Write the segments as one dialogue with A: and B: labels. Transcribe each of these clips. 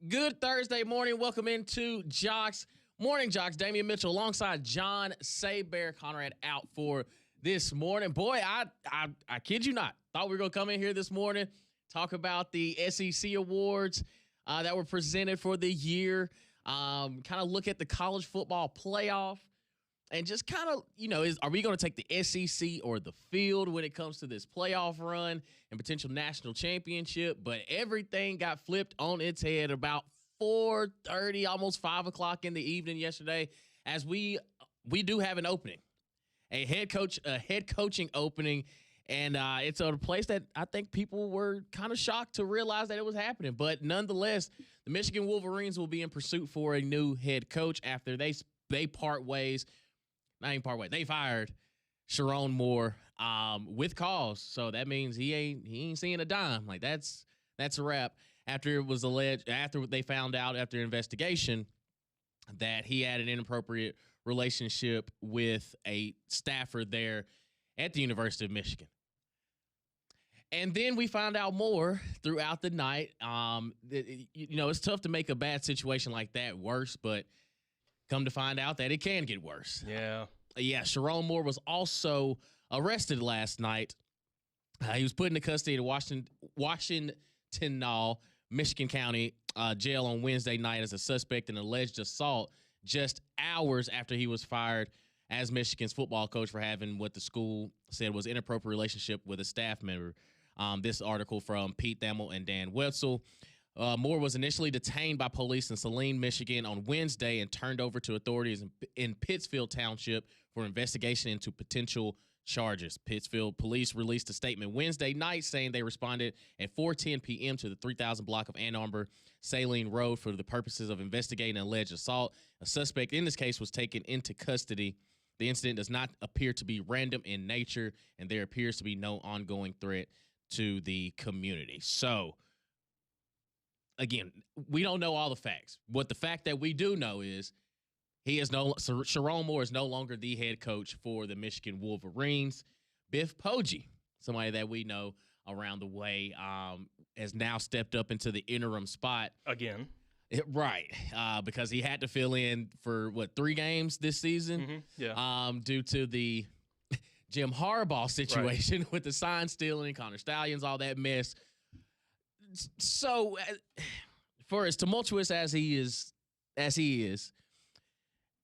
A: Good Thursday morning. Welcome into JOX. Morning JOX. Damian Mitchell alongside John Saybear. Conrad out for this morning. Boy, I kid you not. Thought we were going to come in here this morning, talk about the SEC awards that were presented for the year, kind of look at the college football playoff, and just kind of, are we going to take the SEC or the field when it comes to this playoff run and potential national championship? But everything got flipped on its head about 4:30, almost 5 o'clock in the evening yesterday, as we do have an opening, a head coaching opening. And it's a place that I think people were kind of shocked to realize that it was happening. But nonetheless, the Michigan Wolverines will be in pursuit for a new head coach after they part ways. Not even part ways. They fired Sherrone Moore with cause. So that means he ain't seeing a dime. Like that's a wrap. After it was alleged, after they found out after investigation that he had an inappropriate relationship with a staffer there at the University of Michigan. And then we found out more throughout the night. It's tough to make a bad situation like that worse, but come to find out that it can get worse.
B: Yeah.
A: Sherrone Moore was also arrested last night. He was put into custody at Washington, Michigan County jail on Wednesday night as a suspect in alleged assault, just hours after he was fired as Michigan's football coach for having what the school said was inappropriate relationship with a staff member. This article from Pete Thamel and Dan Wetzel. Moore was initially detained by police in Saline, Michigan on Wednesday and turned over to authorities in Pittsfield Township for investigation into potential charges. Pittsfield police released a statement Wednesday night saying they responded at 4:10 p.m. to the 3000 block of Ann Arbor Saline Road for the purposes of investigating an alleged assault. A suspect in this case was taken into custody. The incident does not appear to be random in nature, and there appears to be no ongoing threat to the community. So, again, we don't know all the facts. What the fact that we do know is Sherrone Moore is no longer the head coach for the Michigan Wolverines. Biff Poggi, somebody that we know around the way, has now stepped up into the interim spot.
B: Again.
A: Because he had to fill in for, 3 games this season?
B: Mm-hmm. Yeah.
A: Due to the Jim Harbaugh situation with the sign stealing, Connor Stallions, all that mess. So, for as tumultuous as he is,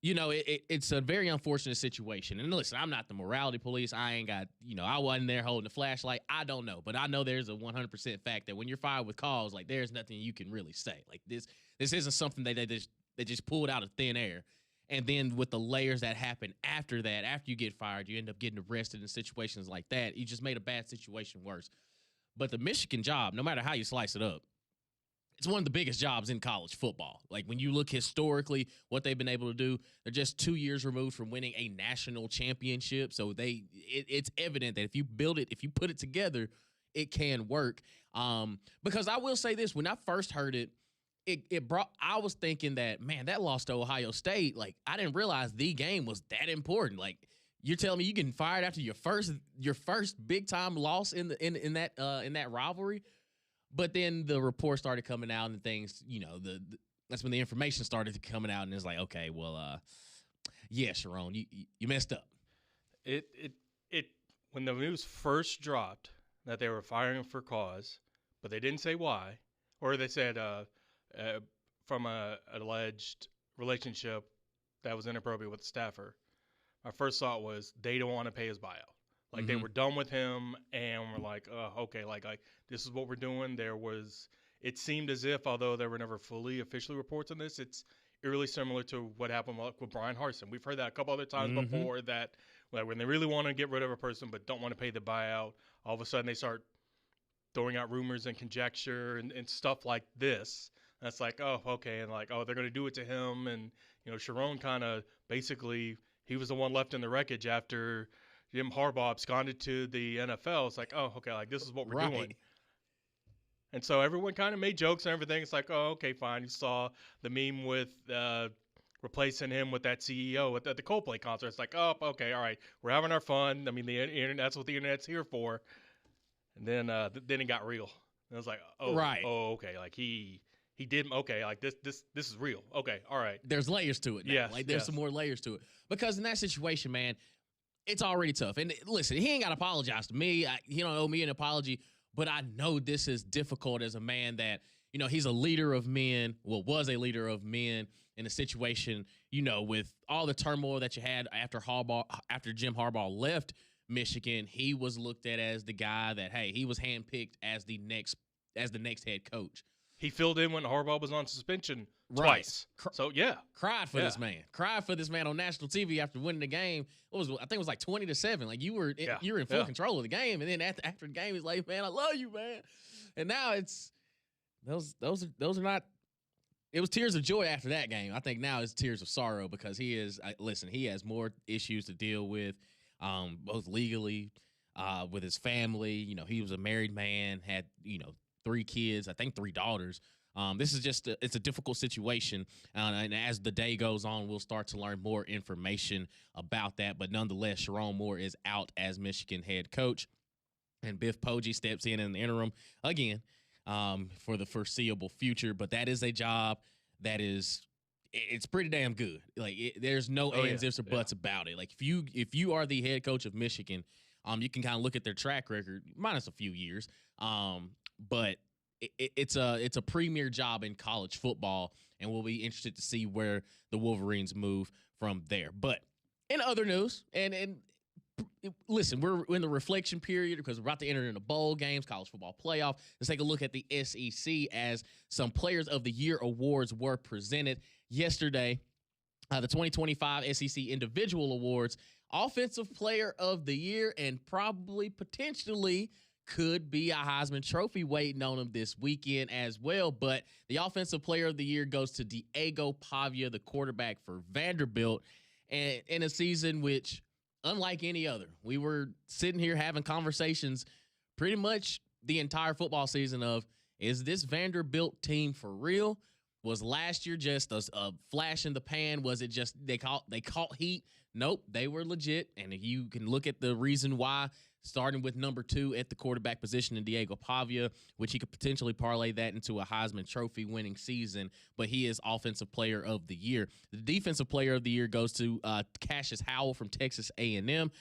A: it's a very unfortunate situation. And listen, I'm not the morality police. I ain't got, I wasn't there holding the flashlight. I don't know. But I know there's a 100% fact that when you're fired with cause, like, there's nothing you can really say. Like, this isn't something that they just pulled out of thin air. And then with the layers that happen after that, after you get fired, you end up getting arrested in situations like that. You just made a bad situation worse. But the Michigan job, no matter how you slice it up, it's one of the biggest jobs in college football. Like, when you look historically what they've been able to do, they're just 2 years removed from winning a national championship. So it's evident that if you build it, if you put it together, it can work. Because I will say this, when I first heard it, I was thinking that, man, that loss to Ohio State, like, I didn't realize the game was that important. Like, you're telling me you getting fired after your first big time loss in that rivalry. But then the report started coming out and things, that's when the information started coming out, and it's like, okay, well, Sherrone, you messed up.
B: It when the news first dropped that they were firing him for cause, but they didn't say why, or they said from an alleged relationship that was inappropriate with the staffer. My first thought was they don't want to pay his buyout. Like, they were done with him, and we're like, okay, like this is what we're doing. It seemed as if, although there were never fully officially reports on this, it's eerily similar to what happened with Brian Harsin. We've heard that a couple other times before, that like, when they really want to get rid of a person but don't want to pay the buyout, all of a sudden they start throwing out rumors and conjecture and stuff like this. And it's like, oh, okay, and like, oh, they're going to do it to him. And, Sherrone kind of basically, he was the one left in the wreckage after Jim Harbaugh absconded to the NFL. It's like, oh, okay, like, this is what we're doing. And so everyone kind of made jokes and everything. It's like, oh, okay, fine. You saw the meme with replacing him with that CEO at the Coldplay concert. It's like, oh, okay, all right, we're having our fun. I mean, the internet, that's what the internet's here for. And then it got real. And I was like, oh, right. Oh, okay, like he he did okay. Like this is real. Okay, all right.
A: There's layers to it now.
B: Yes,
A: Like there's some more layers to it. Because in that situation, man, it's already tough. And listen, he ain't got to apologize to me. He don't owe me an apology. But I know this is difficult as a man that, he's a leader of men, was a leader of men in a situation, with all the turmoil that you had after Jim Harbaugh left Michigan. He was looked at as the guy that, hey, he was handpicked as the next head coach.
B: He filled in when Harbaugh was on suspension twice. So, yeah.
A: Cried for this man. Cried for this man on national TV after winning the game. I think it was like 20-7. Like you were in full control of the game. And then after the game, he's like, man, I love you, man. And now it's those are not. It was tears of joy after that game. I think now it's tears of sorrow because he has more issues to deal with, both legally, with his family. He was a married man, had, 3 kids, I think 3 daughters. This is just it's a difficult situation, and as the day goes on, we'll start to learn more information about that. But nonetheless, Sherrone Moore is out as Michigan head coach, and Biff Poggi steps in the interim again for the foreseeable future. But that is a job that it's pretty damn good. Like there's no ands, ifs, or buts about it. Like if you are the head coach of Michigan, you can kind of look at their track record minus a few years. But it's a premier job in college football, and we'll be interested to see where the Wolverines move from there. But in other news, and listen, we're in the reflection period because we're about to enter into bowl games, college football playoff. Let's take a look at the SEC as some Players of the Year awards were presented yesterday. The 2025 SEC Individual Awards, Offensive Player of the Year, and probably potentially could be a Heisman Trophy waiting on him this weekend as well. But the Offensive Player of the Year goes to Diego Pavia, the quarterback for Vanderbilt, and in a season which, unlike any other, we were sitting here having conversations pretty much the entire football season of, is this Vanderbilt team for real? Was last year just a flash in the pan? Was it just they caught heat? Nope, they were legit. And you can look at the reason why, starting with number 2 at the quarterback position in Diego Pavia, which he could potentially parlay that into a Heisman Trophy winning season, but he is Offensive Player of the Year. The Defensive Player of the Year goes to Cassius Howell from Texas A&M.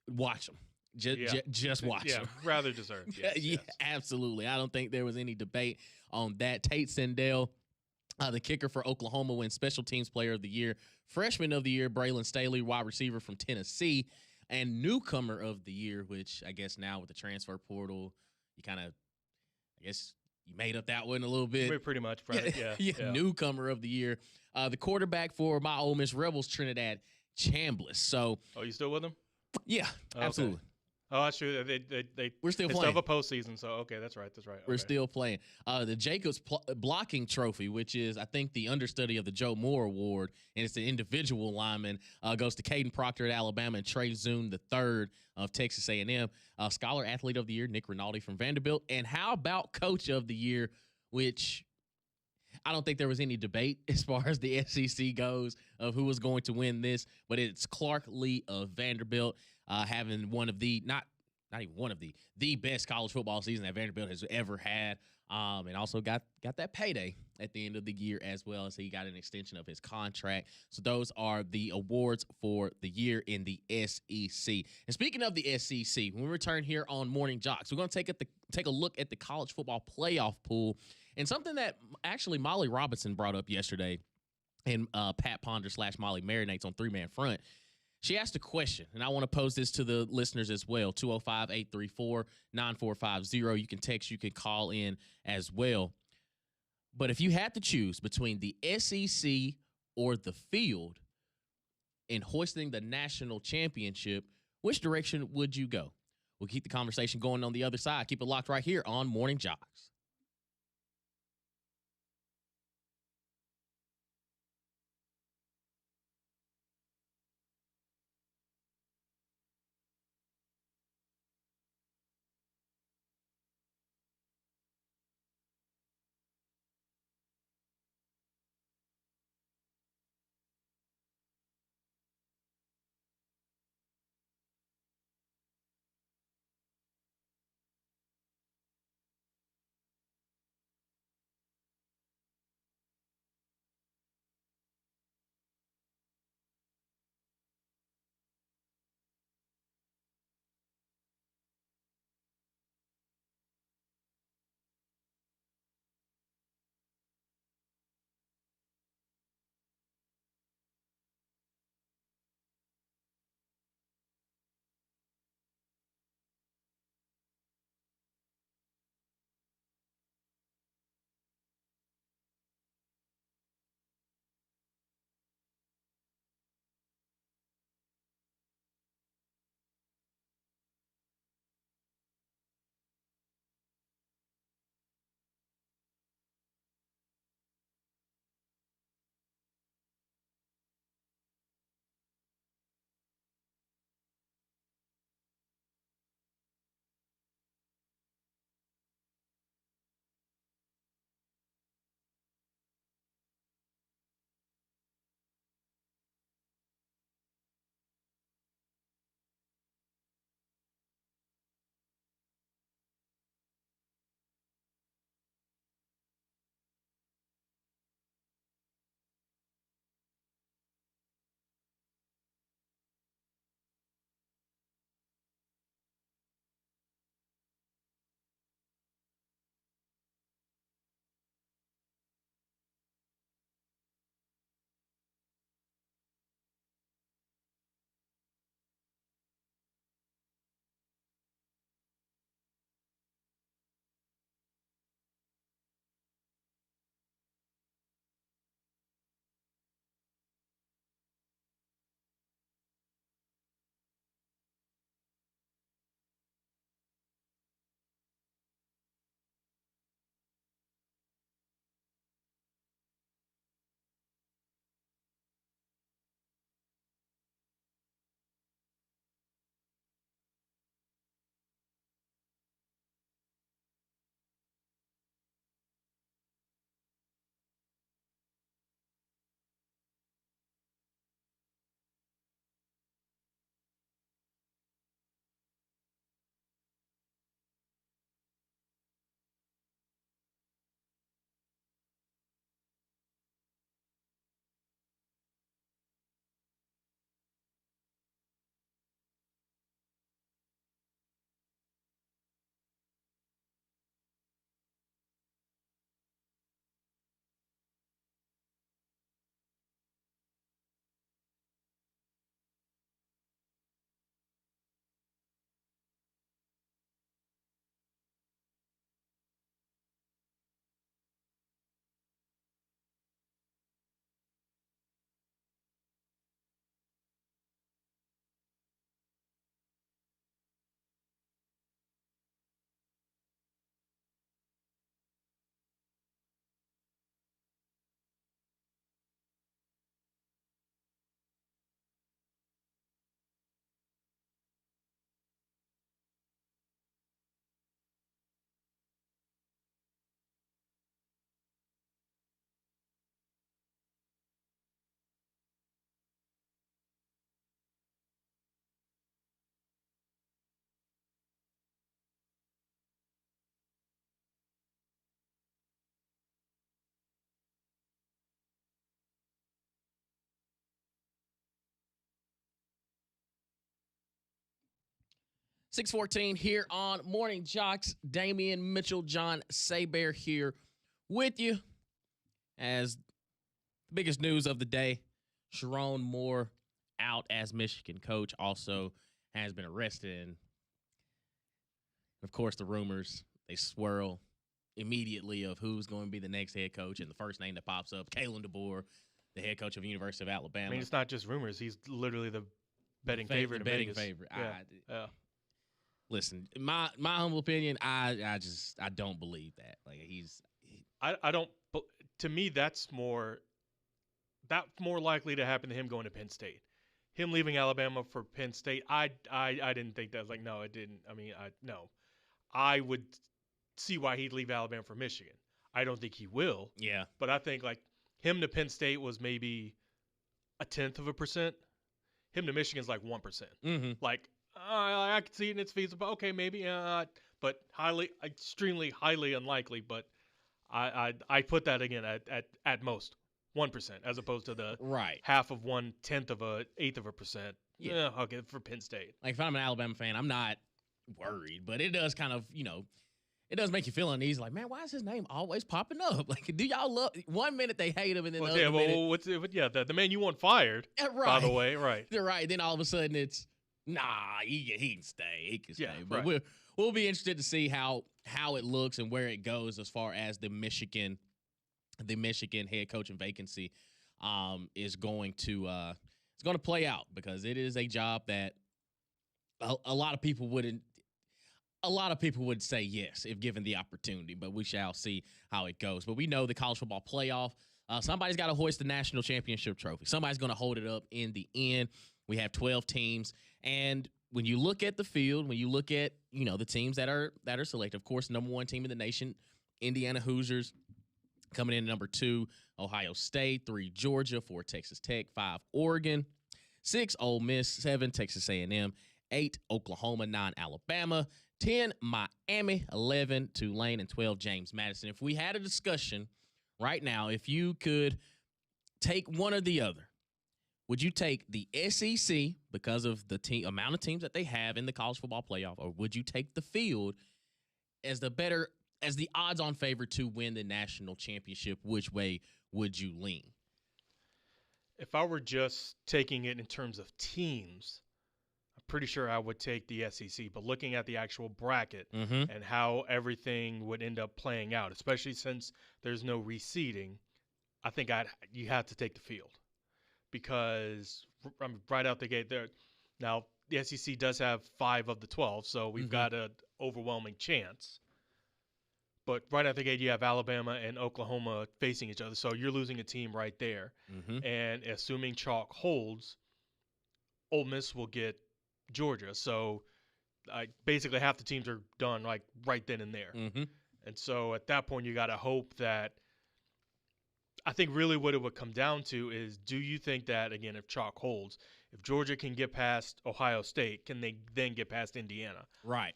A: Watch him. Just watch him.
B: Rather deserved. Yes.
A: Absolutely. I don't think there was any debate on that. Tate Sendell, the kicker for Oklahoma, wins Special Teams Player of the Year. Freshman of the Year, Braylon Staley, wide receiver from Tennessee. And Newcomer of the Year, which I guess now with the transfer portal, you made up that one a little bit.
B: Pretty much, right? Yeah.
A: Newcomer of the Year. The quarterback for my Ole Miss Rebels, Trinidad Chambliss. So,
B: you still with them?
A: Yeah, absolutely.
B: Okay. Oh, that's true.
A: We're still playing.
B: Still have a postseason, so okay, that's right. Okay.
A: We're still playing. The Jacobs Blocking Trophy, which is, I think, the understudy of the Joe Moore Award, and it's the individual lineman, goes to Caden Proctor at Alabama and Trey Zune III of Texas A&M. Scholar Athlete of the Year, Nick Rinaldi from Vanderbilt. And how about Coach of the Year, which I don't think there was any debate as far as the SEC goes of who was going to win this, but it's Clark Lee of Vanderbilt, having one of the, not even one of the best college football season that Vanderbilt has ever had, and also got that payday at the end of the year as well, as he got an extension of his contract. So those are the awards for the year in the SEC. And speaking of the SEC, when we return here on Morning Jocks, we're going to take a look at the college football playoff pool, and something that actually Molly Robinson brought up yesterday in Pat Ponder / Molly Marinates on 3-Man Front. She asked a question, and I want to pose this to the listeners as well, 205-834-9450. You can text, you can call in as well. But if you had to choose between the SEC or the field in hoisting the national championship, which direction would you go? We'll keep the conversation going on the other side. Keep it locked right here on Morning Jocks. 6:14 here on Morning Jocks. Damian Mitchell, John Saybear here with you. As the biggest news of the day, Sherrone Moore out as Michigan coach, also has been arrested. And, of course, the rumors, they swirl immediately of who's going to be the next head coach. And the first name that pops up, Kalen DeBoer, the head coach of the University of Alabama.
B: I mean, it's not just rumors. He's literally the betting favorite.
A: The betting
B: Vegas.
A: favorite.
B: Yeah.
A: Listen, my humble opinion, I don't believe that. Like
B: I don't. To me, that's more likely to happen to him going to Penn State. Him leaving Alabama for Penn State, I didn't think that. Like, no, it didn't. I mean, no. I would see why he'd leave Alabama for Michigan. I don't think he will.
A: Yeah.
B: But I think like him to Penn State was maybe 0.1%. Him to Michigan's like 1%.
A: Mm-hmm.
B: Like I could see it and it's feasible. Okay, maybe. But extremely highly unlikely. But I put that again at most 1%, as opposed to the half of 1/10 of a eighth of a percent. Yeah, okay, for Penn State.
A: Like if I'm an Alabama fan, I'm not worried, but it does kind of, it does make you feel uneasy. Like, man, why is his name always popping up? Like, do y'all love? 1 minute they hate him, and then
B: the man you want fired. By the way, right?
A: They're right. Then all of a sudden it's he can stay. He can stay.
B: Yeah,
A: but
B: right.
A: we'll be interested to see how it looks and where it goes as far as the Michigan head coaching vacancy is going to play out, because it is a job that a lot of people would say yes if given the opportunity, but we shall see how it goes. But we know the college football playoff, somebody's got to hoist the national championship trophy. Somebody's going to hold it up in the end. We have 12 teams, and when you look at the field, when you look at the teams that are selected, of course, number 1 team in the nation, Indiana Hoosiers, coming in at number 2, Ohio State, 3, Georgia, 4, Texas Tech, 5, Oregon, 6, Ole Miss, 7, Texas A&M, 8, Oklahoma, 9, Alabama, 10, Miami, 11, Tulane, and 12, James Madison. If we had a discussion right now, if you could take one or the other, would you take the SEC because of the amount of teams that they have in the college football playoff, or would you take the field as the odds-on favorite to win the national championship? Which way would you lean?
B: If I were just taking it in terms of teams, I'm pretty sure I would take the SEC. But looking at the actual bracket and how everything would end up playing out, especially since there's no reseeding, I think you have to take the field, because right out the gate there. Now, the SEC does have 5 of the 12, so we've got an overwhelming chance. But right out the gate, you have Alabama and Oklahoma facing each other. So you're losing a team right there. And assuming chalk holds, Ole Miss will get Georgia. So basically half the teams are done like right then and there. And so at that point, you got to hope that – I think really what it would come down to is, do you think that, again, if chalk holds, if Georgia can get past Ohio State, can they then get past Indiana?
A: Right.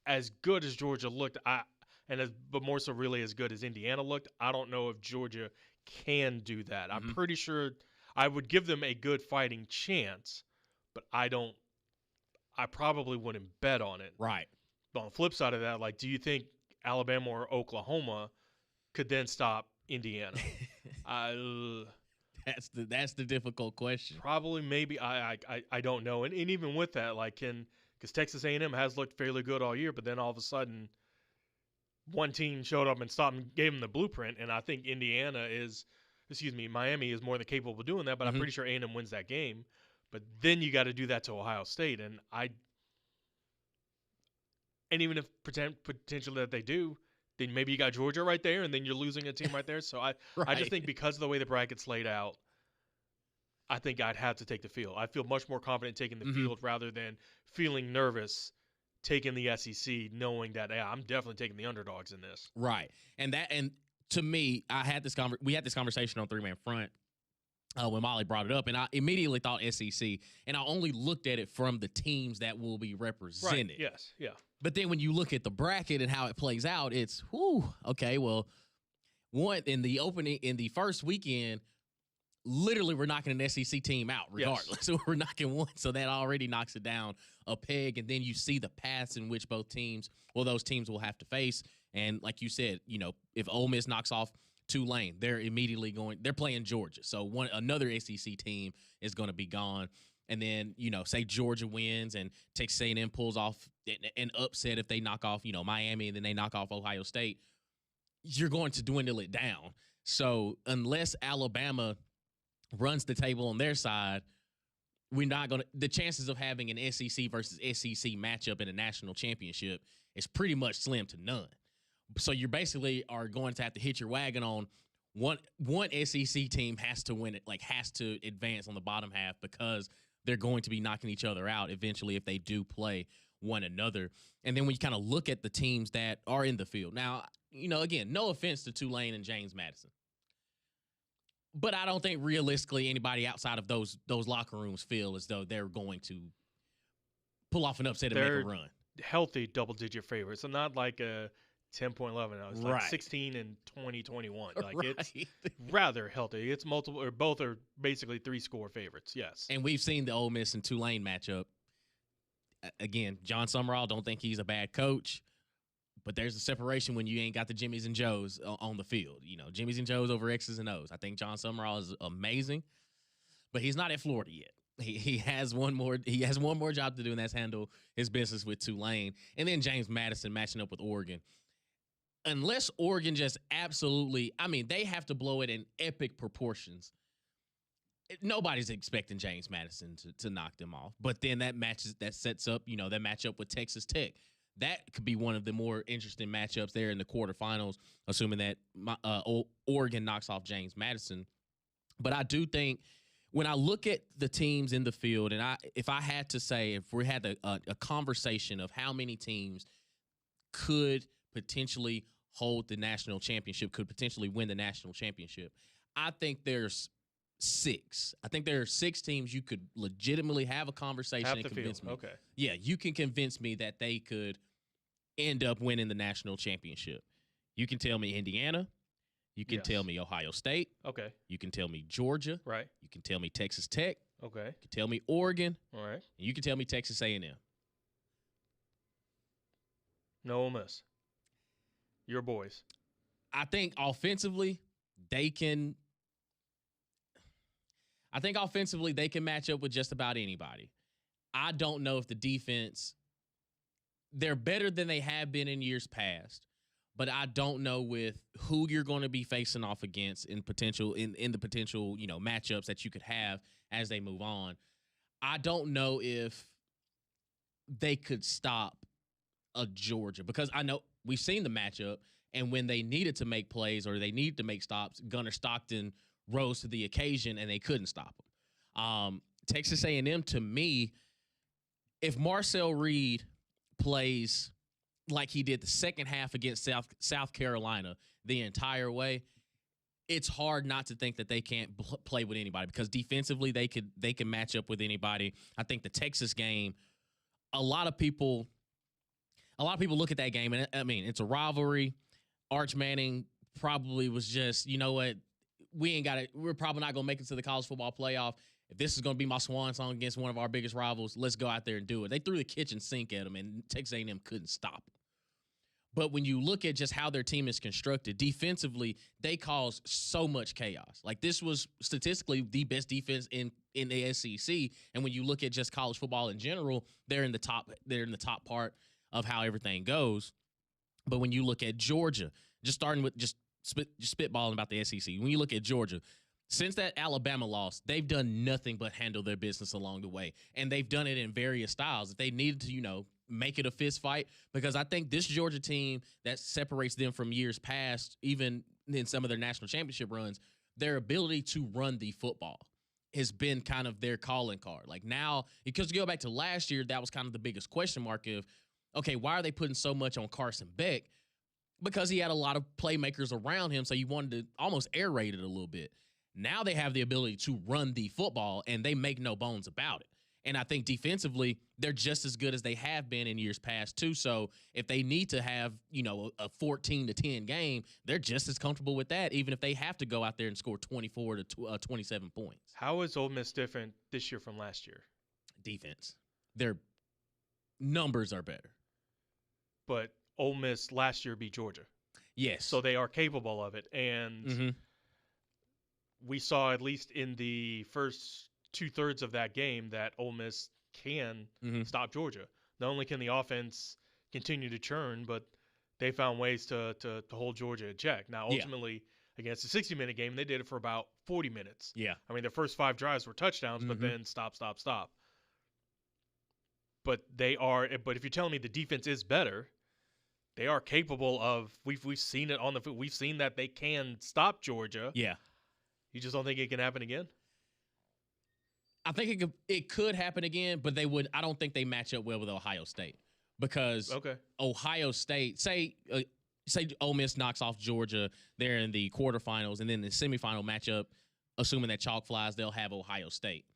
B: As good as Georgia looked, but more so really as good as Indiana looked, I don't know if Georgia can do that. I'm pretty sure I would give them a good fighting chance, but I probably wouldn't bet on it.
A: Right.
B: But on the flip side of that, like, do you think Alabama or Oklahoma could then stop Indiana?
A: That's the difficult question.
B: Probably, maybe. I don't know. And even with that, like, because Texas A&M has looked fairly good all year, but then all of a sudden, one team showed up and stopped and gave them the blueprint. And I think Miami is more than capable of doing that. But I'm pretty sure A&M wins that game. But then you got to do that to Ohio State, and even if potentially that they do, then maybe you got Georgia right there, and then you're losing a team right there. So I just think because of the way the bracket's laid out, I think I'd have to take the field. I feel much more confident taking the field rather than feeling nervous taking the SEC, knowing that I'm definitely taking the underdogs in this.
A: Right, and to me, we had this conversation on 3-Man Front when Molly brought it up, and I immediately thought SEC, and I only looked at it from the teams that will be represented.
B: Right. Yes, yeah.
A: But then when you look at the bracket and how it plays out, it's okay. Well, in the first weekend, literally we're knocking an SEC team out regardless.
B: Yes.
A: So we're knocking one. So that already knocks it down a peg. And then you see the paths in which those teams will have to face. And like you said, if Ole Miss knocks off Tulane, they're playing Georgia. So another SEC team is going to be gone. And then, say Georgia wins and Texas A&M pulls off an upset if they knock off, Miami, and then they knock off Ohio State, you're going to dwindle it down. So unless Alabama runs the table on their side, we're not going to – the chances of having an SEC versus SEC matchup in a national championship is pretty much slim to none. So you basically are going to have to hit your wagon on one SEC team has to win it, has to advance on the bottom half because they're going to be knocking each other out eventually if they do play one another. And then when you kind of look at the teams that are in the field. Now, again, no offense to Tulane and James Madison. But I don't think realistically anybody outside of those locker rooms feel as though they're going to pull off an upset and make a run.
B: Healthy double-digit favorites. So not like a 10.11. It's like 16 and 2021. Like it's rather healthy. It's multiple, or both are basically 3-score favorites. Yes.
A: And we've seen the Ole Miss and Tulane matchup. Again, John Summerall, don't think he's a bad coach, but there's a separation when you ain't got the Jimmies and Joes on the field. Jimmies and Joes over X's and O's. I think John Summerall is amazing, but he's not at Florida yet. He has one more job to do, and that's handle his business with Tulane. And then James Madison matching up with Oregon. Unless Oregon just absolutely, they have to blow it in epic proportions. Nobody's expecting James Madison to knock them off. But then that sets up, that matchup with Texas Tech. That could be one of the more interesting matchups there in the quarterfinals, assuming that Oregon knocks off James Madison. But I do think when I look at the teams in the field, and if I had to say, if we had a conversation of how many teams could potentially hold the national championship, could potentially win the national championship, I think there's 6. I think there are 6 teams you could legitimately have a conversation and convince me.
B: Okay.
A: Yeah, you can convince me that they could end up winning the national championship. You can tell me Indiana. You can tell me Ohio State.
B: Okay.
A: You can tell me Georgia.
B: Right.
A: You can tell me Texas Tech.
B: Okay.
A: You can tell me Oregon.
B: All right.
A: And you can tell me Texas A&M.
B: No Ole Miss. Your boys.
A: I think offensively they can match up with just about anybody. I don't know if the defense, they're better than they have been in years past, but I don't know with who you're going to be facing off against in the potential matchups that you could have as they move on. I don't know if they could stop a Georgia, because I know we've seen the matchup, and when they needed to make plays or they needed to make stops, Gunnar Stockton rose to the occasion and they couldn't stop him. Texas A&M, to me, if Marcel Reed plays like he did the second half against South Carolina the entire way, it's hard not to think that they can't play with anybody, because defensively they can match up with anybody. I think the Texas game, a lot of people look at that game, and it's a rivalry. Arch Manning probably was just, you know what, we're probably not going to make it to the college football playoff. If this is going to be my swan song against one of our biggest rivals, let's go out there and do it. They threw the kitchen sink at them, and Texas A&M couldn't stop them. But when you look at just how their team is constructed, defensively, they cause so much chaos. Like, this was statistically the best defense in the SEC. And when you look at just college football in general, they're in the top part of how everything goes. But when you look at Georgia, just starting with just spitballing about the SEC, when you look at Georgia, since that Alabama loss, they've done nothing but handle their business along the way. And they've done it in various styles. If they needed to, make it a fist fight, because I think this Georgia team that separates them from years past, even in some of their national championship runs, their ability to run the football has been kind of their calling card. Like, now, because you go back to last year, that was kind of the biggest question mark of, okay, why are they putting so much on Carson Beck? Because he had a lot of playmakers around him, so you wanted to almost air raid it a little bit. Now they have the ability to run the football, and they make no bones about it. And I think defensively, they're just as good as they have been in years past, too. So if they need to have, a 14-10 game, they're just as comfortable with that, even if they have to go out there and score 24 to 27 points.
B: How is Ole Miss different this year from last year?
A: Defense. Their numbers are better.
B: But Ole Miss last year beat Georgia.
A: Yes.
B: So they are capable of it. And we saw, at least in the first 2/3 of that game, that Ole Miss can stop Georgia. Not only can the offense continue to churn, but they found ways to hold Georgia in check. Now, ultimately, against a 60-minute game, they did it for about 40 minutes.
A: Yeah.
B: I mean, their first 5 drives were touchdowns, but then stop. But but if you're telling me the defense is better, they are capable of. We've seen it on the field. We've seen that they can stop Georgia.
A: Yeah.
B: You just don't think it can happen again?
A: I think it could happen again, but I don't think they match up well with Ohio State, because Ohio State, say Ole Miss knocks off Georgia, they're in the quarterfinals, and then the semifinal matchup, assuming that chalk flies, they'll have Ohio State.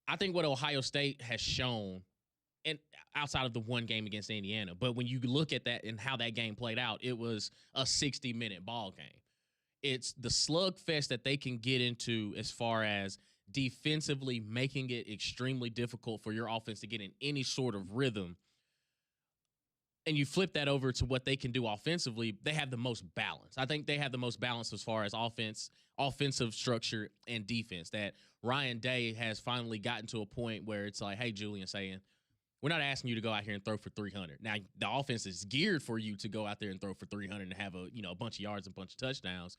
A: I think what Ohio State has shown, and outside of the one game against Indiana, but when you look at that and how that game played out, it was a 60-minute ball game. It's the slugfest that they can get into as far as defensively making it extremely difficult for your offense to get in any sort of rhythm. And you flip that over to what they can do offensively, they have the most balance. I think they have the most balance as far as offensive structure and defense, that Ryan Day has finally gotten to a point where it's like, hey, Julian saying, we're not asking you to go out here and throw for 300. Now, the offense is geared for you to go out there and throw for 300 and have a bunch of yards and a bunch of touchdowns.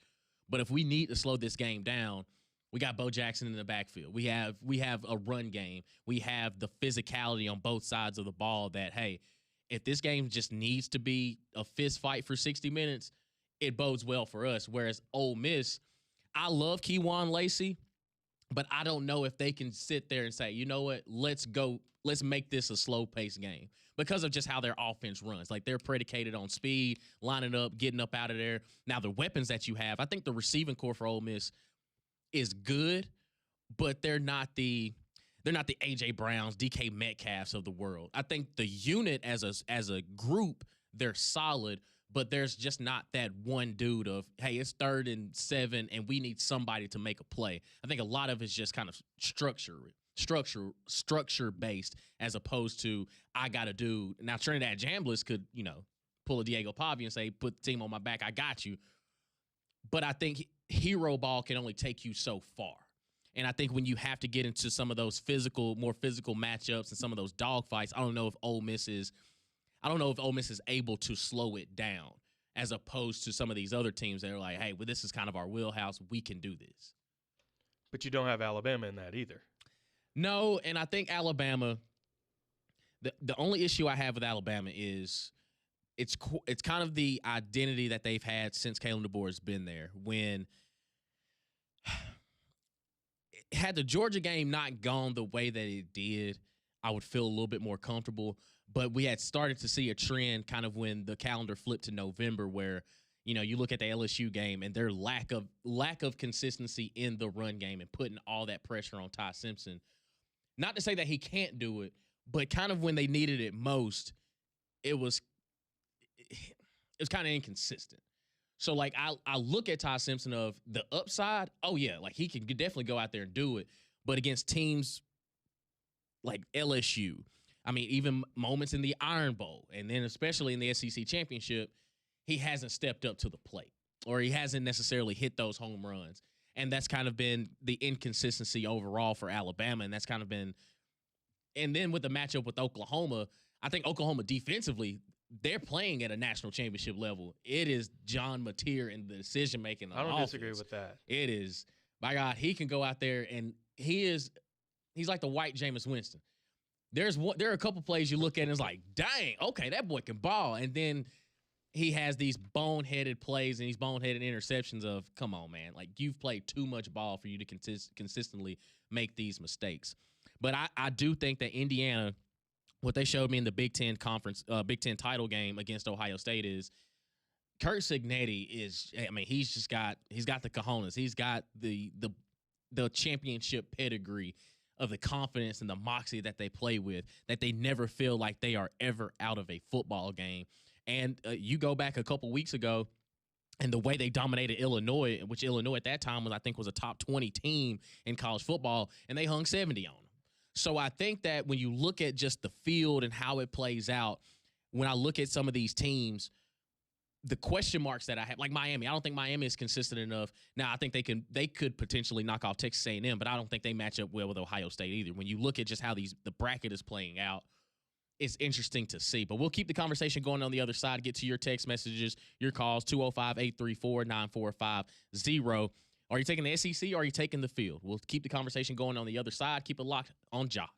A: But if we need to slow this game down, we got Bo Jackson in the backfield. We have a run game. We have the physicality on both sides of the ball that, hey, if this game just needs to be a fist fight for 60 minutes, it bodes well for us. Whereas Ole Miss, I love Keywan Lacey, but I don't know if they can sit there and say, you know what, let's make this a slow-paced game, because of just how their offense runs. Like, they're predicated on speed, lining up, getting up out of there. Now, the weapons that you have, I think the receiving core for Ole Miss is good, but they're not the A.J. Browns, DK Metcalfs of the world. I think the unit as a group, they're solid, but there's just not that one dude of, hey, it's 3rd and 7, and we need somebody to make a play. I think a lot of it's just kind of structure based, as opposed to, I got a dude. Now, Trinidad Jambliss could, pull a Diego Pavia and say, put the team on my back, I got you. But I think hero ball can only take you so far. And I think when you have to get into some of those more physical matchups and some of those dogfights, I don't know if Ole Miss is able to slow it down, as opposed to some of these other teams that are like, hey, well, this is kind of our wheelhouse. We can do this.
B: But you don't have Alabama in that either.
A: No, and I think Alabama, the only issue I have with Alabama is it's kind of the identity that they've had since Kalen DeBoer has been there. When had the Georgia game not gone the way that it did, I would feel a little bit more comfortable. But we had started to see a trend kind of when the calendar flipped to November, where, you look at the LSU game and their lack of consistency in the run game and putting all that pressure on Ty Simpson. Not to say that he can't do it, but kind of when they needed it most, it was kind of inconsistent. So, like, I look at Ty Simpson of the upside. Oh, yeah, like, he can definitely go out there and do it. But against teams like LSU, I mean, even moments in the Iron Bowl, and then especially in the SEC Championship, he hasn't stepped up to the plate, or he hasn't necessarily hit those home runs. And that's kind of been the inconsistency overall for Alabama, and that's kind of been – and then with the matchup with Oklahoma, I think Oklahoma defensively – they're playing at a national championship level. It is John Mateer and the decision-making on offense.
B: I don't disagree with that.
A: It is. My God, he can go out there, and he's like the white Jameis Winston. There are a couple plays you look at and it's like, dang, okay, that boy can ball. And then he has these boneheaded plays and these boneheaded interceptions of, come on, man. Like, you've played too much ball for you to consistently make these mistakes. But I do think that Indiana – what they showed me in the Big Ten title game against Ohio State is Kurt Cignetti he's got the cojones. He's got the championship pedigree. of the confidence and the moxie that they play with, that they never feel like they are ever out of a football game. And you go back a couple weeks ago, and the way they dominated Illinois, which Illinois at that time was, I think, was a top 20 team in college football, and they hung 70 on them. So I think that when you look at just the field and how it plays out, when I look at some of these teams, the question marks that I have, like Miami, I don't think Miami is consistent enough. Now, I think they could potentially knock off Texas A&M, but I don't think they match up well with Ohio State either. When you look at just how the bracket is playing out, it's interesting to see. But we'll keep the conversation going on the other side. Get to your text messages, your calls, 205-834-9450. Are you taking the SEC or are you taking the field? We'll keep the conversation going on the other side. Keep it locked on JOX.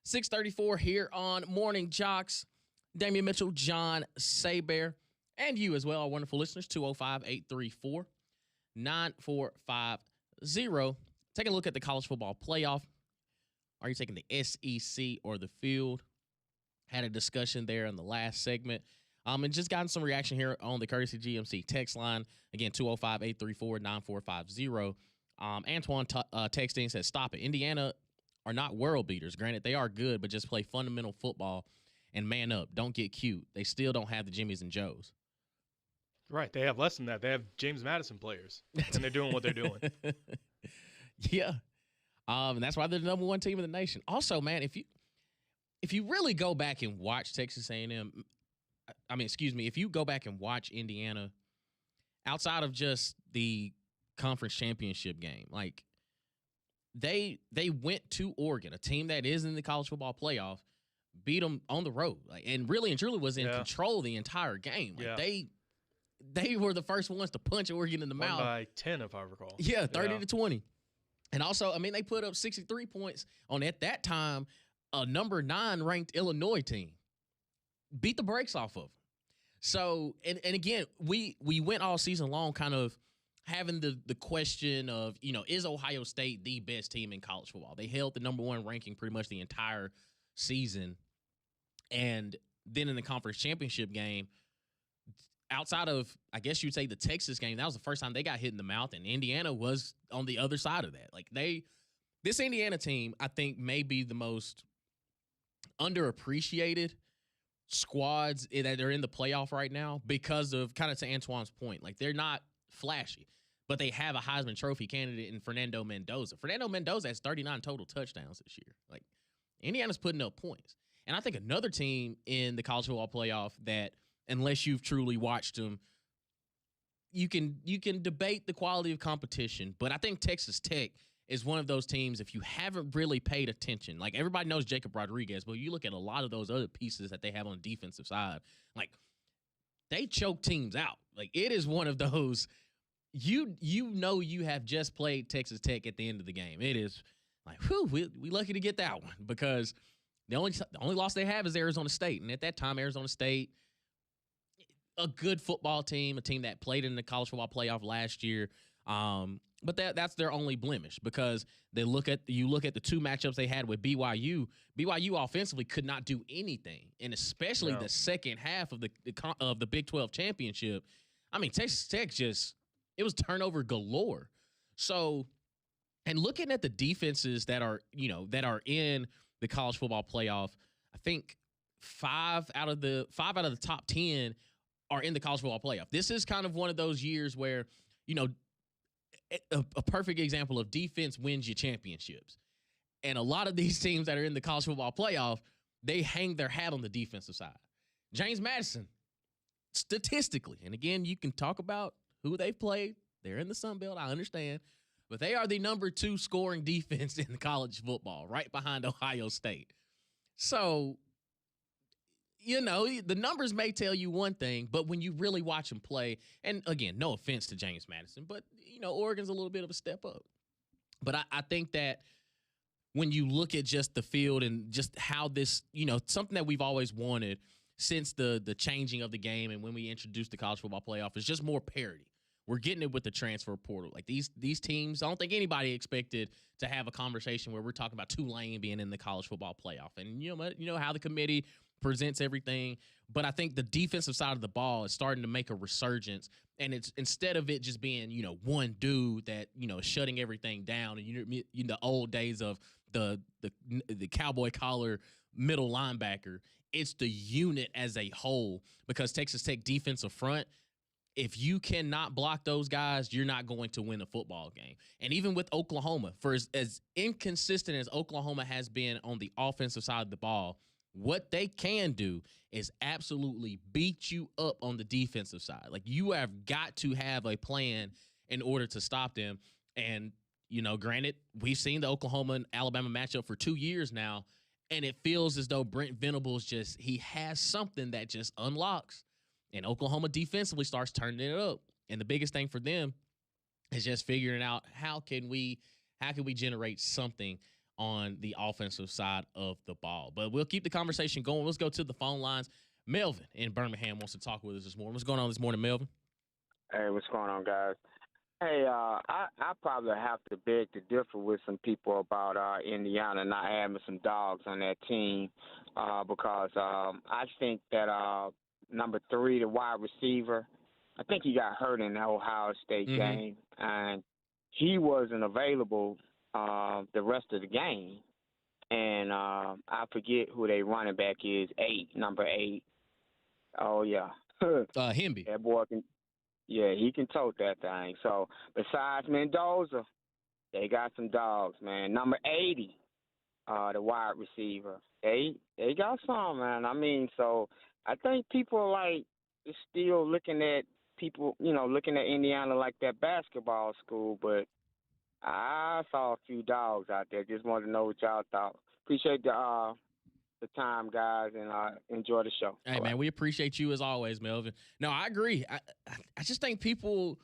A: 6:34 here on Morning Jocks. Damian Mitchell, John Saybear, and you as well, our wonderful listeners, 205-834-9450. Taking a look at the college football playoff. Are you taking the SEC or the field? Had a discussion there in the last segment. And just gotten some reaction here on the Courtesy GMC text line. Again, 205-834-9450. Antoine texting says, stop it. Indiana are not world beaters. Granted, they are good, but just play fundamental football and man up. Don't get cute. They still don't have the Jimmies and Joes.
B: Right. They have less than that. They have James Madison players, and they're doing what they're doing.
A: Yeah. And that's why they're the number one team in the nation. Also, man, if you really go back and watch Texas A&M, if you go back and watch Indiana outside of just the conference championship game, like they went to Oregon, a team that is in the college football playoff, beat them on the road, like, and really and truly was in control the entire game. Like they were the first ones to punch Oregon in the mouth
B: by 10, if I recall.
A: Yeah, 30-20. And also, I mean, they put up 63 points on, at that time, a number 9 ranked Illinois team. Beat the brakes off of them. So, and again, we went all season long kind of having the question of, is Ohio State the best team in college football? They held the number 1 ranking pretty much the entire season. And then in the conference championship game, outside of, I guess you'd say, the Texas game, that was the first time they got hit in the mouth, and Indiana was on the other side of that. Like, this Indiana team, I think, may be the most underappreciated squads that are in the playoff right now because of, kind of to Antoine's point, like, they're not flashy, but they have a Heisman Trophy candidate in Fernando Mendoza. Fernando Mendoza has 39 total touchdowns this year. Like, Indiana's putting up points. And I think another team in the college football playoff that, unless you've truly watched them, you can debate the quality of competition, but I think Texas Tech is one of those teams, if you haven't really paid attention, like, everybody knows Jacob Rodriguez, but you look at a lot of those other pieces that they have on the defensive side, like, they choke teams out. Like, it is one of those, you have just played Texas Tech at the end of the game. It is like, whew, we lucky to get that one, because the only loss they have is Arizona State, and at that time, Arizona State, a good football team, a team that played in the college football playoff last year. But that's their only blemish, because you look at the 2 matchups they had with BYU. BYU offensively could not do anything, and especially the second half of the Big 12 championship. I mean, Texas Tech it was turnover galore. So, and looking at the defenses that are in the college football playoff, I think 5 out of the top 10 are in the college football playoff. This is kind of one of those years where, a perfect example of defense wins you championships. And a lot of these teams that are in the college football playoff, they hang their hat on the defensive side. James Madison, statistically, and again, you can talk about who they've played. They're in the Sun Belt, I understand. But they are the number 2 scoring defense in college football, right behind Ohio State. So, the numbers may tell you one thing, but when you really watch them play, and again, no offense to James Madison, but, Oregon's a little bit of a step up. But I think that when you look at just the field and just how this, something that we've always wanted since the changing of the game and when we introduced the college football playoff is just more parity. We're getting it with the transfer portal. Like, these teams, I don't think anybody expected to have a conversation where we're talking about Tulane being in the college football playoff. And you know how the committee presents everything, but I think the defensive side of the ball is starting to make a resurgence, and it's, instead of it just being one dude that is shutting everything down, and the old days of the cowboy collar middle linebacker, it's the unit as a whole, because Texas Tech defensive front, if you cannot block those guys, you're not going to win a football game. And even with Oklahoma, for as inconsistent as Oklahoma has been on the offensive side of the ball, what they can do is absolutely beat you up on the defensive side. Like, you have got to have a plan in order to stop them. And, granted, we've seen the Oklahoma and Alabama matchup for 2 years now, and it feels as though Brent Venables he has something that just unlocks. And Oklahoma defensively starts turning it up. And the biggest thing for them is just figuring out how can we generate something on the offensive side of the ball. But we'll keep the conversation going. Let's go to the phone lines. Melvin in Birmingham wants to talk with us this morning. What's going on this morning, Melvin?
C: Hey, what's going on, guys? Hey, I probably have to beg to differ with some people about Indiana not having some dogs on that team because I think that number 3, the wide receiver, I think he got hurt in the Ohio State game, and he wasn't available the rest of the game. And I forget who their running back is, number 8. Oh, yeah.
A: Hemby.
C: That boy can. Yeah, he can tote that thing. So besides Mendoza, they got some dogs, man. Number 80, the wide receiver. They got some, man. I mean, so I think people are like still looking at looking at Indiana like that basketball school, but I saw a few dogs out there. Just wanted to know what y'all thought. Appreciate the time, guys, and enjoy the show.
A: Hey, man, we appreciate you as always, Melvin. No, I agree. I just think people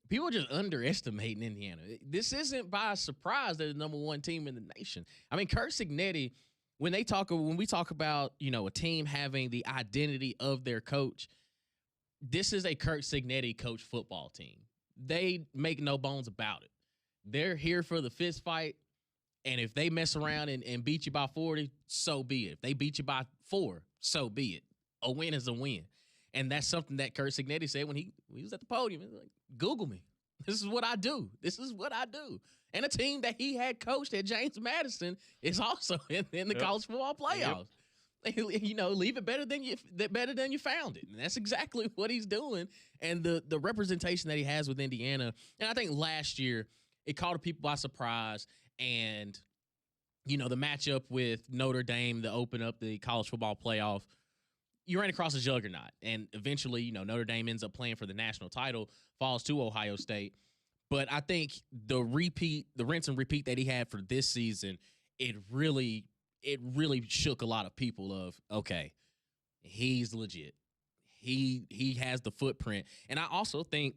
A: are just underestimating Indiana. This isn't by surprise they're the number 1 team in the nation. I mean, Curt Cignetti, when we talk about, a team having the identity of their coach, this is a Curt Cignetti coach football team. They make no bones about it. They're here for the fist fight. And if they mess around and beat you by 40, so be it. If they beat you by 4, so be it. A win is a win. And that's something that Curt Cignetti said when he was at the podium. He was like, Google me. This is what I do. This is what I do. And a team that he had coached at James Madison is also in the college football playoffs. Yep. Leave it better than you found it. And that's exactly what he's doing. And the representation that he has with Indiana. And I think last year it caught people by surprise. And, the matchup with Notre Dame to open up the college football playoff, you ran across a juggernaut. And eventually, Notre Dame ends up playing for the national title, falls to Ohio State. But I think the rinse and repeat that he had for this season, it really shook a lot of people of, okay, he's legit. He has the footprint. And I also think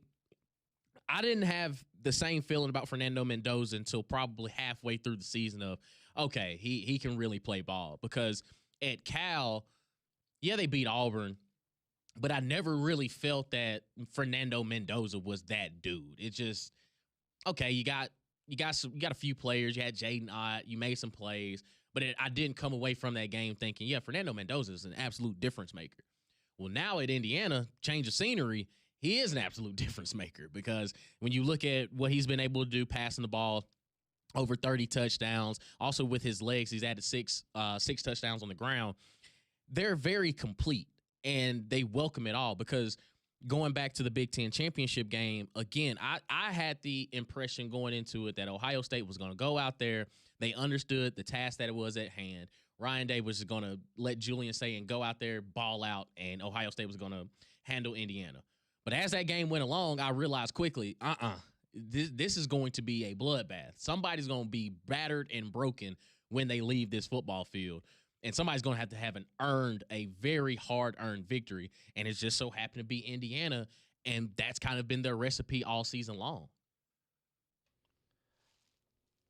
A: I didn't have the same feeling about Fernando Mendoza until probably halfway through the season of, okay, he can really play ball. Because at Cal, yeah, they beat Auburn, but I never really felt that Fernando Mendoza was that dude. It just, okay, you got a few players. You had Jaden Ott. You made some plays. But I didn't come away from that game thinking, yeah, Fernando Mendoza is an absolute difference maker. Well, now at Indiana, change of scenery, he is an absolute difference maker because when you look at what he's been able to do passing the ball, over 30 touchdowns, also with his legs, he's added six touchdowns on the ground. They're very complete, and they welcome it all because going back to the Big Ten championship game, again, I had the impression going into it that Ohio State was going to go out there. They understood the task that it was at hand. Ryan Day was going to let Julian Sayin go out there, ball out, and Ohio State was going to handle Indiana. But as that game went along, I realized quickly, this is going to be a bloodbath. Somebody's going to be battered and broken when they leave this football field. And somebody's going to have a very hard-earned victory. And it's just so happened to be Indiana, and that's kind of been their recipe all season long.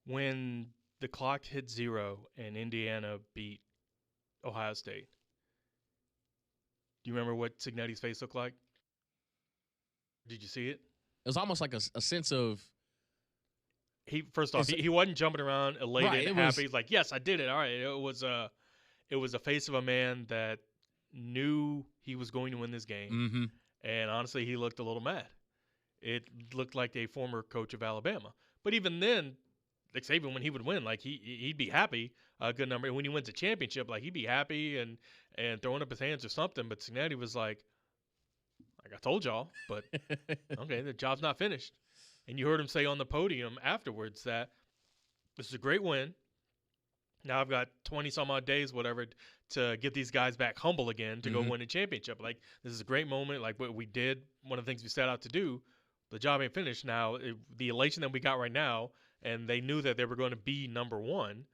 B: When the clock hit 0 and Indiana beat Ohio State, do you remember what Cignetti's face looked like? Did you see it?
A: It was almost like a sense of.
B: He wasn't jumping around elated,
A: right,
B: happy. He's like, "Yes, I did it. All right." It was a face of a man that knew he was going to win this game, and honestly, he looked a little mad. It looked like a former coach of Alabama, but even then, like Saban, when he would win, like he'd be happy a good number. And when he wins a championship, like he'd be happy and throwing up his hands or something. But Cignetti was like I told y'all, but okay, the job's not finished. And you heard him say on the podium afterwards that this is a great win. Now I've got 20-some-odd days, whatever, to get these guys back humble again to go win a championship. Like, this is a great moment. Like, what we did, one of the things we set out to do, the job ain't finished. Now, the elation that we got right now, and they knew that they were going to be number one.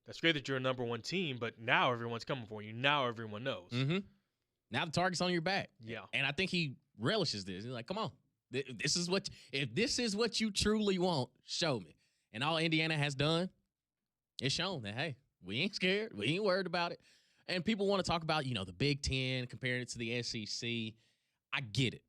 B: That's great that you're a number one team, but now everyone's coming for you. Now everyone knows.
A: Now the target's on your back.
B: Yeah.
A: And I think he relishes this. He's like, come on. If this is what you truly want, show me. And all Indiana has done, It's shown that, hey, we ain't scared. We ain't worried about it. And people want to talk about, the Big Ten, comparing it to the SEC. I get it.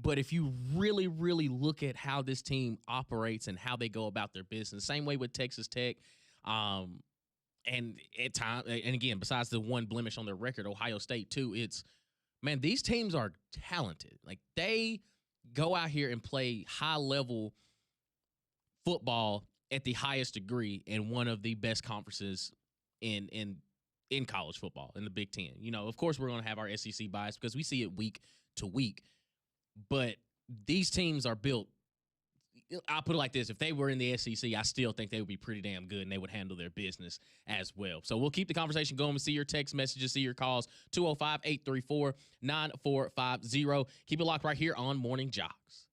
A: But if you really, really look at how this team operates and how they go about their business, same way with Texas Tech, and at time, and again, besides the one blemish on their record, Ohio State too, it's, man, these teams are talented. Like, they go out here and play high level football at the highest degree in one of the best conferences in college football, in the Big Ten. Of course, we're going to have our SEC bias because we see it week to week, but these teams are built. I'll put it like this: if they were in the SEC, I still think they would be pretty damn good and they would handle their business as well. So we'll keep the conversation going. We see your text messages, see your calls, 205-834-9450. Keep it locked right here on Morning Jocks.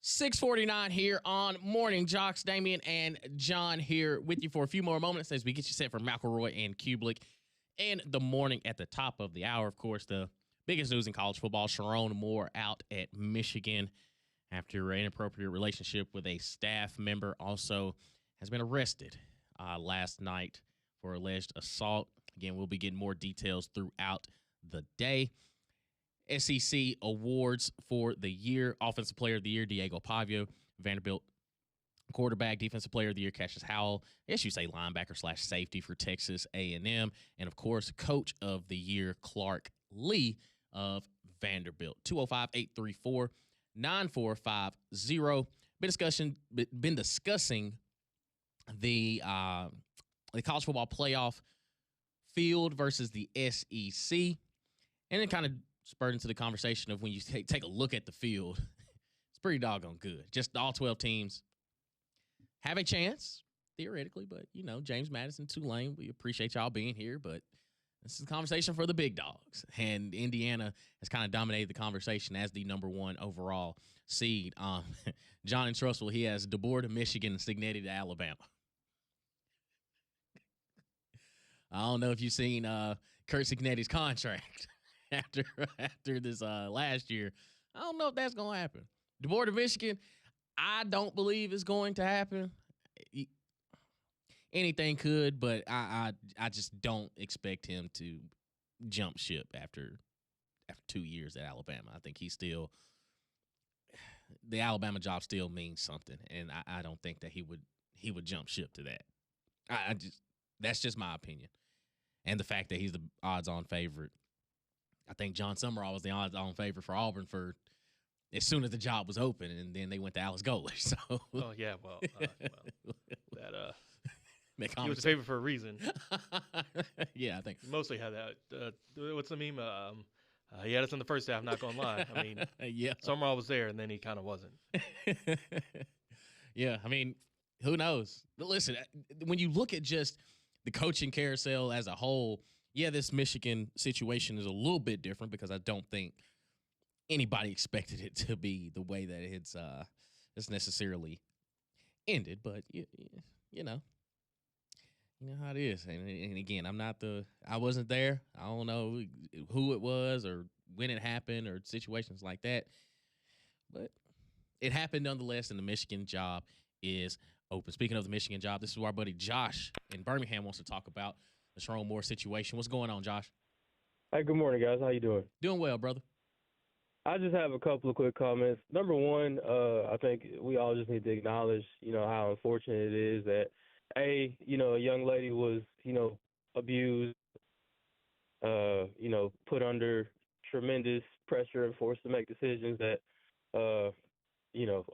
A: 6:49 here on Morning Jocks. Damian and John here with you for a few more moments as we get you set for McElroy and Kublik in the morning at the top of the hour. Of course, the biggest news in college football, Sherrone Moore out at Michigan after an inappropriate relationship with a staff member. Also has been arrested last night for alleged assault. Again, we'll be getting more details throughout the day. SEC awards for the year. Offensive Player of the Year, Diego Pavio. Vanderbilt quarterback. Defensive Player of the Year, Cassius Howell. I guess you say linebacker / safety for Texas A&M. And, of course, Coach of the Year, Clark Lee of Vanderbilt. 205-834-9450. Been discussing the college football playoff field versus the SEC. And it kind of spurred into the conversation of when you take a look at the field, it's pretty doggone good. Just all 12 teams have a chance, theoretically, but, James Madison, Tulane, we appreciate y'all being here, but this is a conversation for the big dogs. And Indiana has kind of dominated the conversation as the number one overall seed. John in Trussville, he has DeBoer to Michigan and Cignetti to Alabama. I don't know if you've seen Kurt Cignetti's contract. After this last year, I don't know if that's going to happen. DeBoer to Michigan, I don't believe it's going to happen. Anything could, but I just don't expect him to jump ship after 2 years at Alabama. I think the Alabama job still means something, and I don't think that he would jump ship to that. That's just my opinion, and the fact that he's the odds-on favorite. I think John Summerall was the odds-on favorite for Auburn for as soon as the job was open, and then they went to Alice Goller. So,
B: oh yeah, that
A: he
B: was a favorite for a reason.
A: Yeah, I think
B: mostly had that. What's the meme? He had us in the first half. Not gonna lie. I mean,
A: yeah,
B: Summerall was there, and then he kind of wasn't.
A: Yeah, I mean, who knows? Listen, when you look at just the coaching carousel as a whole. Yeah, this Michigan situation is a little bit different because I don't think anybody expected it to be the way that it's necessarily ended. But you know how it is. And again, I wasn't there. I don't know who it was or when it happened or situations like that. But it happened nonetheless, and the Michigan job is open. Speaking of the Michigan job, this is where our buddy Josh in Birmingham wants to talk about the Sherrone Moore situation. What's going on, Josh?
D: Hey, good morning, guys. How you doing?
A: Doing well, brother.
D: I just have a couple of quick comments. Number one, I think we all just need to acknowledge, how unfortunate it is that, a young lady was, abused, put under tremendous pressure and forced to make decisions that,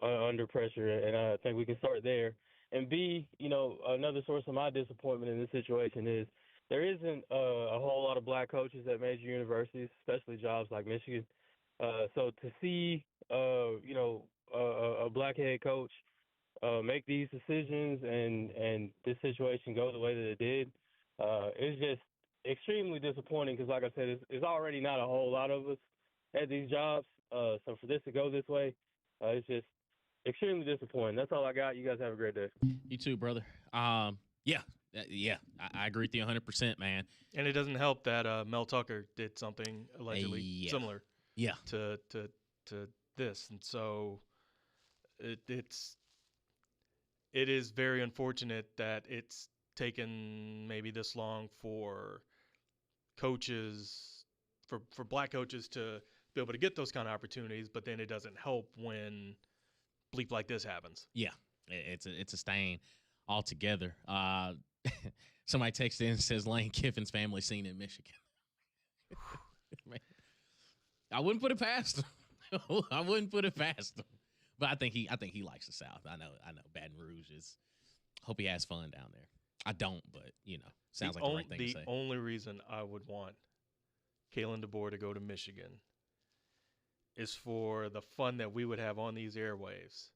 D: under pressure. And I think we can start there. And B, another source of my disappointment in this situation is there isn't a whole lot of black coaches at major universities, especially jobs like Michigan. So to see, a black head coach make these decisions and this situation go the way that it did, it's just extremely disappointing because, like I said, it's already not a whole lot of us at these jobs. So for this to go this way, it's just extremely disappointing. That's all I got. You guys have a great day.
A: You too, brother. Yeah, I agree with you 100%, man.
B: And it doesn't help that Mel Tucker did something allegedly similar.
A: Yeah.
B: To this, and so it is very unfortunate that it's taken maybe this long for coaches, for black coaches to be able to get those kind of opportunities, but then it doesn't help when bleep like this happens.
A: Yeah, it's a stain altogether. Somebody texted in and says Lane Kiffin's family seen in Michigan. Man, I wouldn't put it past him. I wouldn't put it past him. But I think he likes the South. I know Baton Rouge is. Hope he has fun down there. I don't, but sounds like the right thing to say.
B: The only reason I would want Kalen DeBoer to go to Michigan is for the fun that we would have on these airwaves.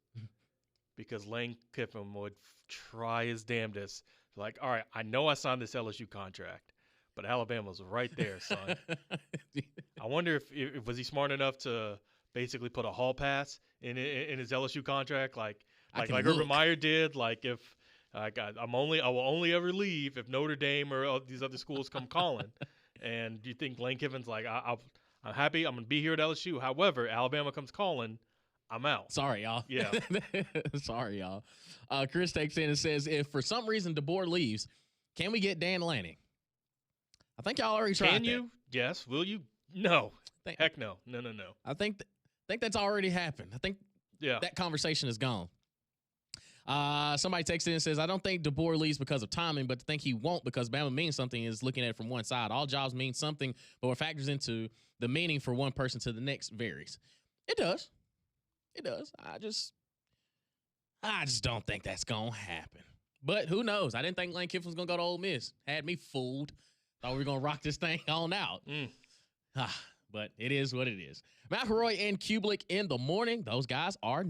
B: Because Lane Kiffin would try his damnedest. Like, all right, I know I signed this LSU contract, but Alabama's right there, son. I wonder if was he smart enough to basically put a hall pass in his LSU contract, like
A: look.
B: Urban Meyer did. Like if I will only ever leave if Notre Dame or these other schools come calling. And do you think Lane Kiffin's like, I'm happy, I'm gonna be here at LSU. However, Alabama comes calling, I'm out.
A: Sorry, y'all.
B: Yeah.
A: Sorry, y'all. Chris takes in and says, if for some reason DeBoer leaves, can we get Dan Lanning? I think y'all already tried
B: Can
A: that.
B: you? Yes. Will you? No. Heck no. No.
A: I think that's already happened. I think that conversation is gone. Somebody texted in and says, I don't think DeBoer leaves because of timing, but to think he won't because Bama means something is looking at it from one side. All jobs mean something, but what factors into the meaning for one person to the next varies. It does. It does. I just don't think that's going to happen. But who knows? I didn't think Lane Kiffin was going to go to Ole Miss. Had me fooled. Thought we were going to rock this thing on out. But it is what it is. McElroy and Kublik in the morning. Those guys are next.